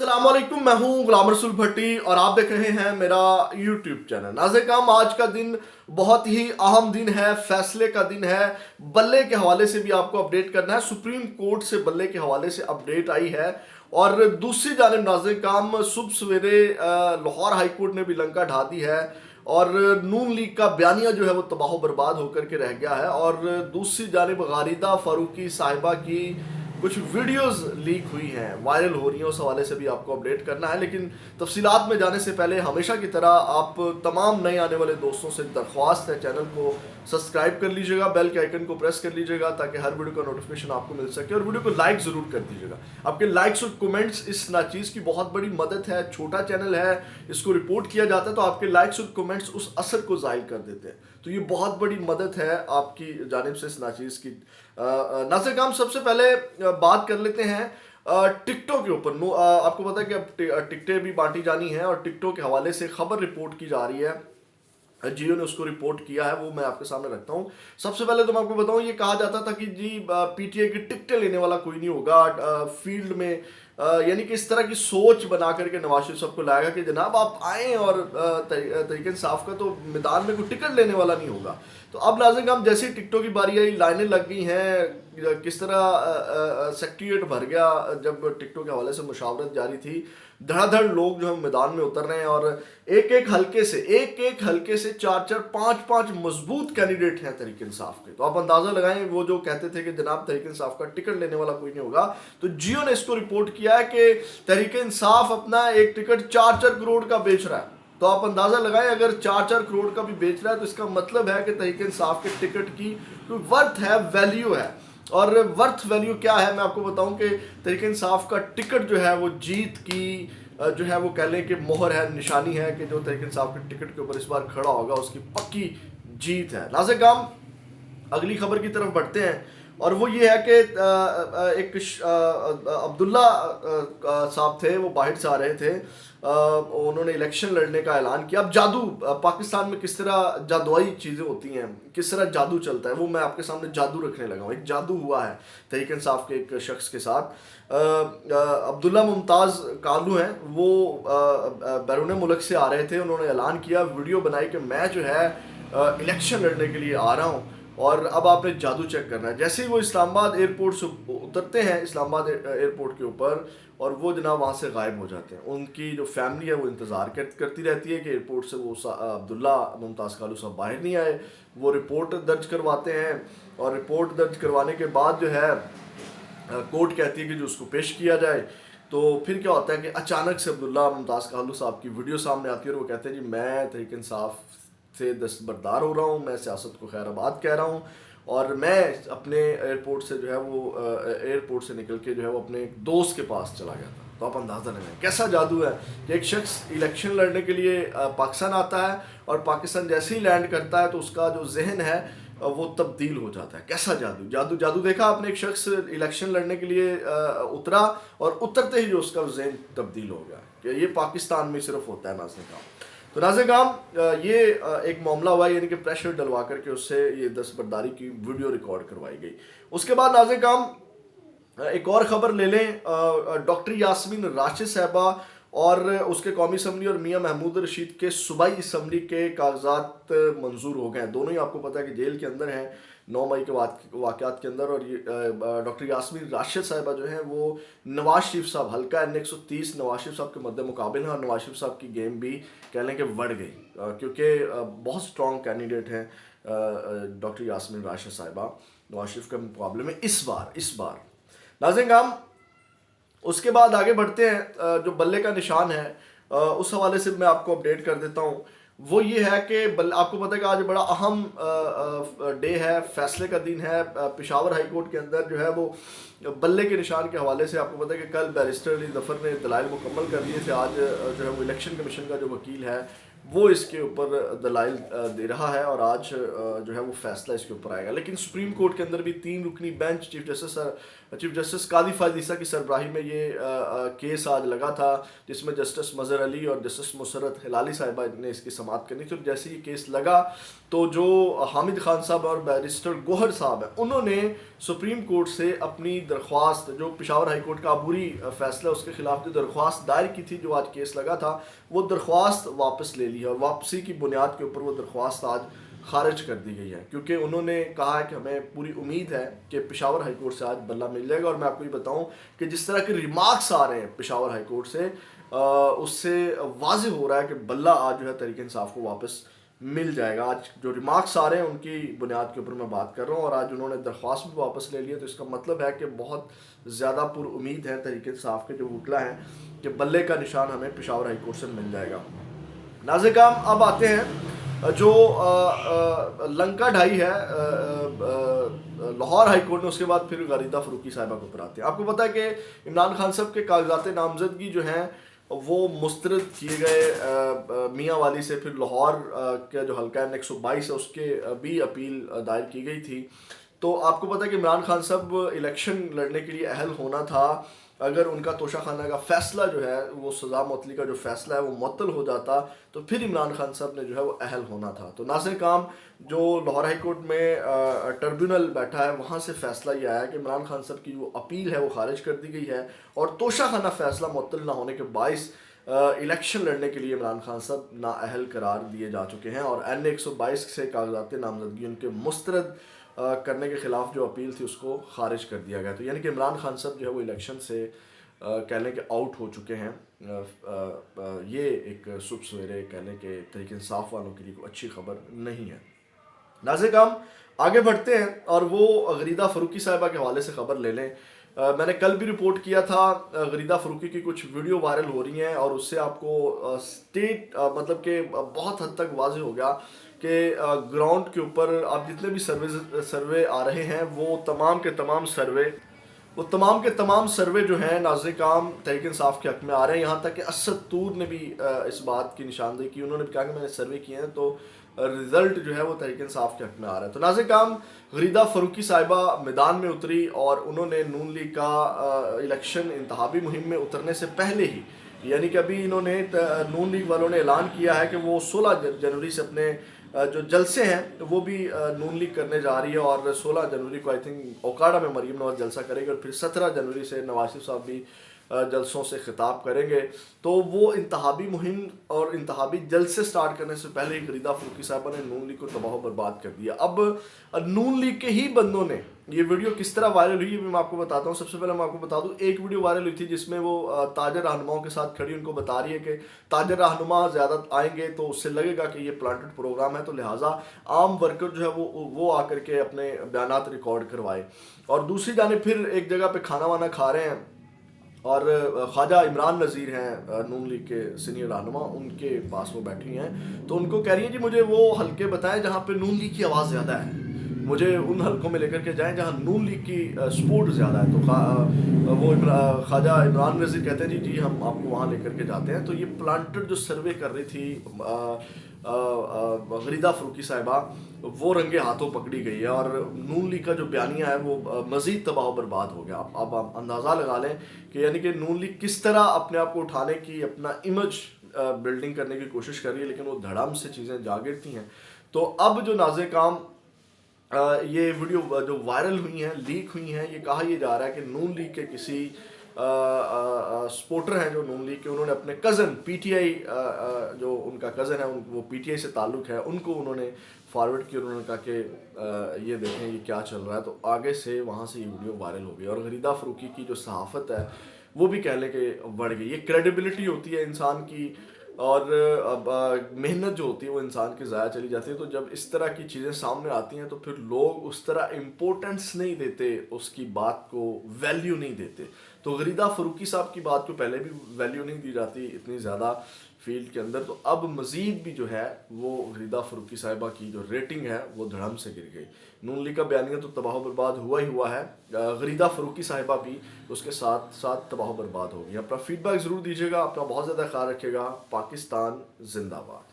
अस्सलाम वालेकुम, मैं हूं गुलाम रसूल भट्टी और आप देख रहे हैं मेरा यूट्यूब चैनल। नाज़रीन काम, आज का दिन बहुत ही अहम दिन है, फैसले का दिन है। बल्ले के हवाले से भी आपको अपडेट करना है। सुप्रीम कोर्ट से बल्ले के हवाले से अपडेट आई है। और दूसरी जानिब नाज़रीन काम, सुबह सवेरे लाहौर हाई कोर्ट ने भी लंका ढा दी है और नून लीग का बयानिया जो है वो तबाह बर्बाद होकर के रह गया है। और दूसरी जानिब गारिदा फारूकी साहिबा की कुछ वीडियोस लीक हुई हैं, वायरल हो रही हैं, उस हवाले से भी आपको अपडेट करना है। लेकिन तफसीलात में जाने से पहले हमेशा की तरह आप तमाम नए आने वाले दोस्तों से दरख्वास्त है, चैनल को सब्सक्राइब कर लीजिएगा, बेल के आइकन को प्रेस कर लीजिएगा ताकि हर वीडियो का नोटिफिकेशन आपको मिल सके। और वीडियो को लाइक ज़रूर कर दीजिएगा। आपके लाइक्स और कमेंट्स इस नाचीज़ की बहुत बड़ी मदद है। छोटा चैनल है, इसको रिपोर्ट किया जाता है तो आपके लाइक्स और कमेंट्स उस असर को ज़ाहिल कर देते हैं। तो ये बहुत बड़ी मदद है आपकी जानिब से इस नाचीज़ की। नाज़रीन काम, सबसे पहले बात कर लेते हैं टिकटॉक के ऊपर। आपको पता है कि अब टिकटें भी बांटी जानी हैं और टिकटॉक के हवाले से खबर रिपोर्ट की जा रही है। जियो ने उसको रिपोर्ट किया है, वो मैं आपके सामने रखता हूँ। सबसे पहले तो मैं आपको बताऊँ, ये कहा जाता था कि जी पीटीआई की टिकटें लेने वाला कोई नहीं होगा फील्ड में। यानी कि इस तरह की सोच बना करके नवाज शरीफ सबको लाएगा कि जनाब आप आएँ और तरीके इंसाफ का तो मैदान में कोई टिकट लेने वाला नहीं होगा। तो अब नाज़रीन हम, जैसे ही टिकटों की बारी आई, लाइनें लग गई हैं। किस तरह सेक्रेटेरिएट भर गया जब टिकटों के हवाले से मुशावरत जारी थी। धड़ाधड़ लोग जो है मैदान में उतर रहे हैं और एक एक हल्के से चार चार पांच पांच मजबूत कैंडिडेट हैं तहरीक इंसाफ के। तो आप अंदाजा लगाएं, वो जो कहते थे कि जनाब तहरीक इंसाफ का टिकट लेने वाला कोई नहीं होगा, तो जियो ने इसको रिपोर्ट किया है कि तहरीक इंसाफ अपना एक टिकट 4-4 करोड़ का बेच रहा है। तो आप अंदाजा लगाएं, अगर 4-4 करोड़ का भी बेच रहा है तो इसका मतलब है कि तहरीक इंसाफ के टिकट की कोई वर्थ है, वैल्यू है। और वर्थ वैल्यू क्या है, मैं आपको बताऊं कि तहरीक इंसाफ का टिकट जो है वो जीत की जो है वो कह लें कि मोहर है, निशानी है कि जो तहरीक इंसाफ के टिकट के ऊपर इस बार खड़ा होगा उसकी पक्की जीत है। नाज़रीन काम, अगली खबर की तरफ बढ़ते हैं और वो ये है कि एक अब्दुल्ला साहब थे, वो बाहर से आ रहे थे। उन्होंने इलेक्शन लड़ने का ऐलान किया। अब जादू पाकिस्तान में किस तरह जादुई चीज़ें होती हैं, किस तरह जादू चलता है, वो मैं आपके सामने जादू रखने लगा हूँ। एक जादू हुआ है तहरीक इंसाफ के एक शख्स के साथ। अब्दुल्ला मुमताज़ कालू हैं, वो बैरून मुल्क से आ रहे थे। उन्होंने ऐलान किया, वीडियो बनाई कि मैं जो है इलेक्शन लड़ने के लिए आ रहा हूँ और अब आपने जादू चेक करना है। जैसे ही वो इस्लामाबाद एयरपोर्ट से उतरते हैं, इस्लामाबाद एयरपोर्ट के ऊपर, और वो जनाब वहाँ से गायब हो जाते हैं। उनकी जो फैमिली है वो इंतज़ार करती रहती है कि एयरपोर्ट से वो अब्दुल्ला मुमताज़ कालू साहब बाहर नहीं आए। वो रिपोर्ट दर्ज करवाते हैं और रिपोर्ट दर्ज करवाने के बाद जो है कोर्ट कहती है कि जो उसको पेश किया जाए। तो फिर क्या होता है कि अचानक से अब्दुल्ला मुमताज़ कालू साहब की वीडियो सामने आती है और वो कहते हैं जी मैं तहरीक इंसाफ से दस्तबरदार हो रहा हूँ, मैं सियासत को खैराबाद कह रहा हूँ और मैं अपने एयरपोर्ट से जो है वो एयरपोर्ट से निकल के जो है वो अपने एक दोस्त के पास चला गया था। तो आप अंदाज़ा लगाएं कैसा जादू है कि एक शख्स इलेक्शन लड़ने के लिए पाकिस्तान आता है और पाकिस्तान जैसे ही लैंड करता है तो उसका जो जहन है वो तब्दील हो जाता है। कैसा जादू जादू जादू देखा आपने। एक शख्स इलेक्शन लड़ने के लिए उतरा और उतरते ही जो उसका जहन तब्दील हो गया। कि ये पाकिस्तान में सिर्फ होता है नाज़रीन काम। तो नाज़रीन काम, ये एक मामला हुआ, यानी कि प्रेशर डलवा करके उससे ये दस्तबरदारी की वीडियो रिकॉर्ड करवाई गई। उसके बाद नाज़रीन काम एक और ख़बर ले लें। डॉक्टर यास्मीन राशिद साहबा और उसके कौमी असम्बली और मियां महमूद रशीद के सूबाई असम्बली के कागजात मंजूर हो गए। दोनों ही आपको पता है कि जेल के अंदर हैं 9 मई के वाक़यात के अंदर। और ये डॉक्टर यास्मीन राशिद साहिबा जो हैं वो नवाज शरीफ साहब, हल्का N130 नवाज शरीफ साहब के मद्दे मुकाबिल हैं और नवाज शरीफ साहब की गेम भी कह लें कि बढ़ गई क्योंकि बहुत स्ट्रॉन्ग कैंडिडेट हैं डॉक्टर यास्मीन राशिद साहिबा नवाज शरीफ के मुकाबले में इस बार। नाज़रीन काम, उसके बाद आगे बढ़ते हैं। जो बल्ले का निशान है उस हवाले से मैं आपको अपडेट कर देता हूँ। वो ये है कि आपको पता है कि आज बड़ा अहम डे है, फैसले का दिन है। पेशावर हाई कोर्ट के अंदर जो है वो बल्ले के निशान के हवाले से आपको पता है कि कल बैरिस्टर अली ज़फ़र ने दलाइल मुकम्मल कर दिए थे। आज जो है वो इलेक्शन कमीशन का जो वकील है वो इसके ऊपर दलाइल दे रहा है और आज जो है वो फैसला इसके ऊपर आएगा। लेकिन सुप्रीम कोर्ट के अंदर भी 3 रुकनी बेंच चीफ जस्टिस कादी फायद ईसा की सरबराही में ये केस आज लगा था, जिसमें जस्टिस मज़हर अली और जस्टिस मुसरत हिलाली साहिबा ने इसकी समाअत करनी थी। जैसे ये केस लगा तो जो हामिद खान साहब और बैरिस्टर गोहर साहब हैं उन्होंने سپریم کورٹ سے اپنی درخواست جو پشاور ہائی کورٹ کا عبوری فیصلہ اس کے خلاف جو درخواست دائر کی تھی، جو آج کیس لگا تھا، وہ درخواست واپس لے لی ہے اور واپسی کی بنیاد کے اوپر وہ درخواست آج خارج کر دی گئی ہے، کیونکہ انہوں نے کہا ہے کہ ہمیں پوری امید ہے کہ پشاور ہائی کورٹ سے آج بلہ مل جائے گا۔ اور میں آپ کو یہ بتاؤں کہ جس طرح کے ریمارکس آ رہے ہیں پشاور ہائی کورٹ سے، اس سے واضح ہو رہا ہے کہ بلہ آج جو ہے تحریک انصاف کو واپس مل جائے گا۔ آج جو ریمارکس آ رہے ہیں ان کی بنیاد کے اوپر میں بات کر رہا ہوں، اور آج انہوں نے درخواست بھی واپس لے لی ہے، تو اس کا مطلب ہے کہ بہت زیادہ پر امید ہے تحریک انصاف کے جو وکلا ہیں کہ بلے کا نشان ہمیں پشاور ہائی کورٹ سے مل جائے گا۔ ناظرین کرام، اب آتے ہیں جو لنکا ڈھائی ہے لاہور ہائی کورٹ نے، اس کے بعد پھر غریدہ فروقی صاحبہ کے اوپر آتے ہیں۔ آپ کو پتہ ہے کہ عمران خان صاحب کے کاغذات نامزدگی جو ہیں وہ مسترد کیے گئے میاں والی سے، پھر لاہور کا جو حلقہ ہے 122 ہے اس کے بھی اپیل دائر کی گئی تھی۔ تو آپ کو پتہ ہے کہ عمران خان صاحب الیکشن لڑنے کے لیے اہل ہونا تھا، اگر ان کا توشہ خانہ کا فیصلہ جو ہے وہ سزا معطلی کا جو فیصلہ ہے وہ معطل ہو جاتا تو پھر عمران خان صاحب نے جو ہے وہ اہل ہونا تھا۔ تو ناظرین کرام، جو لاہور ہائی کورٹ میں ٹربیونل بیٹھا ہے وہاں سے فیصلہ یہ آیا کہ عمران خان صاحب کی جو اپیل ہے وہ خارج کر دی گئی ہے، اور توشہ خانہ فیصلہ معطل نہ ہونے کے باعث الیکشن لڑنے کے لیے عمران خان صاحب نااہل قرار دیے جا چکے ہیں، اور N 122 سے کاغذات نامزدگی ان کے مسترد کرنے کے خلاف جو اپیل تھی اس کو خارج کر دیا گیا۔ تو یعنی کہ عمران خان صاحب جو ہے وہ الیکشن سے کہہ لیں کہ آؤٹ ہو چکے ہیں۔ یہ ایک صبح سویرے کہہ لیں کہ تحریک انصاف والوں کے لیے کوئی اچھی خبر نہیں ہے۔ ناظرین کرام، آگے بڑھتے ہیں اور وہ غریدہ فروقی صاحبہ کے حوالے سے خبر لے لیں۔ میں نے کل بھی رپورٹ کیا تھا، غریدہ فروقی کی کچھ ویڈیو وائرل ہو رہی ہیں، اور اس سے آپ کو سٹیٹ مطلب کہ بہت حد تک واضح ہو گیا کہ گراؤنڈ کے اوپر اب جتنے بھی سروے آ رہے ہیں وہ تمام کے تمام سروے جو ہیں ناظرین کرام تحریک انصاف کے حق میں آ رہے ہیں۔ یہاں تک کہ اسد طور نے بھی اس بات کی نشاندہی کی، انہوں نے بھی کہا کہ میں نے سروے کیے ہیں تو رزلٹ جو ہے وہ تحریک انصاف کے حق میں آ رہا ہے۔ تو ناظرین کرام، غریدہ فروقی صاحبہ میدان میں اتری اور انہوں نے نون لیگ کا الیکشن انتخابی مہم میں اترنے سے پہلے ہی، یعنی کہ ابھی انہوں نے نون لیگ والوں نے اعلان کیا ہے کہ وہ 16 جنوری سے اپنے جو جلسے ہیں وہ بھی نون لیگ کرنے جا رہی ہے، اور 16 جنوری کو آئی تھنک اوکاڑا میں مریم نواز جلسہ کرے گی، اور پھر 17 جنوری سے نواز شریف صاحب بھی جلسوں سے خطاب کریں گے۔ تو وہ انتخابی مہم اور انتخابی جلسے سٹارٹ کرنے سے پہلے ہی غریدہ فروقی صاحبہ نے نون لیگ کو تباہ و برباد کر دیا۔ اب نون لیگ کے ہی بندوں نے یہ ویڈیو کس طرح وائرل ہوئی ہے میں آپ کو بتاتا ہوں۔ سب سے پہلے میں آپ کو بتا دوں، ایک ویڈیو وائرل ہوئی تھی جس میں وہ تاجر رہنماؤں کے ساتھ کھڑی ان کو بتا رہی ہے کہ تاجر رہنما زیادہ آئیں گے تو اس سے لگے گا کہ یہ پلانٹڈ پروگرام ہے، تو لہٰذا عام ورکر جو ہے وہ آ کر کے اپنے بیانات ریکارڈ کروائے۔ اور دوسری جانب پھر ایک جگہ پہ کھانا وانا کھا رہے ہیں، اور خواجہ عمران نذیر ہیں نون لیگ کے سینئر رہنما، ان کے پاس وہ بیٹھی ہیں، تو ان کو کہہ رہی ہیں جی مجھے وہ حلقے بتائیں جہاں پہ نون لیگ کی آواز زیادہ ہے، مجھے ان حلقوں میں لے کر کے جائیں جہاں نون لیگ کی سپورٹ زیادہ ہے۔ تو وہ خواجہ عمران نذیر کہتے ہیں جی ہم آپ کو وہاں لے کر کے جاتے ہیں۔ تو یہ پلانٹر جو سروے کر رہی تھی غریدہ فروقی صاحبہ، وہ رنگے ہاتھوں پکڑی گئی ہے، اور نون لیگ کا جو بیانیہ ہے وہ مزید تباہ و برباد ہو گیا۔ اب آپ اندازہ لگا لیں کہ یعنی کہ نون لیگ کس طرح اپنے آپ کو اٹھانے کی، اپنا امیج بلڈنگ کرنے کی کوشش کر رہی ہے، لیکن وہ دھڑام سے چیزیں جا گرتی ہیں۔ تو اب جو ناظرین کرام یہ ویڈیو جو وائرل ہوئی ہیں، لیک ہوئی ہیں، یہ کہا یہ جا رہا ہے کہ نون لیگ کے کسی سپورٹر ہیں جو نون لیگ کے، انہوں نے اپنے کزن پی ٹی آئی جو ان کا کزن ہے، وہ پی ٹی آئی سے تعلق ہے، ان کو انہوں نے فارورڈ کیا، انہوں نے کہا کہ یہ دیکھیں یہ کیا چل رہا ہے۔ تو آگے سے وہاں سے یہ ویڈیو وائرل ہو گئی، اور غریدہ فروقی کی جو صحافت ہے وہ بھی کہہ لیں کہ بڑھ گئی۔ یہ کریڈیبلٹی ہوتی ہے انسان کی، اور محنت جو ہوتی ہے وہ انسان کی ضائع چلی جاتی ہے۔ تو جب اس طرح کی چیزیں سامنے آتی ہیں تو پھر لوگ اس طرح امپورٹنس نہیں دیتے، اس کی بات کو ویلیو نہیں دیتے۔ تو غریدہ فروقی صاحب کی بات کو پہلے بھی ویلیو نہیں دی جاتی اتنی زیادہ فیلڈ کے اندر، تو اب مزید بھی جو ہے وہ غریدہ فروقی صاحبہ کی جو ریٹنگ ہے وہ دھڑم سے گر گئی۔ نون لیگ کا بیانیہ تو تباہ و برباد ہوا ہی ہوا ہے، غریدہ فروقی صاحبہ بھی اس کے ساتھ ساتھ تباہ و برباد ہوگی۔ اپنا فیڈ بیک ضرور دیجیے گا، اپنا بہت زیادہ خیال رکھیے گا۔ پاکستان زندہ باد۔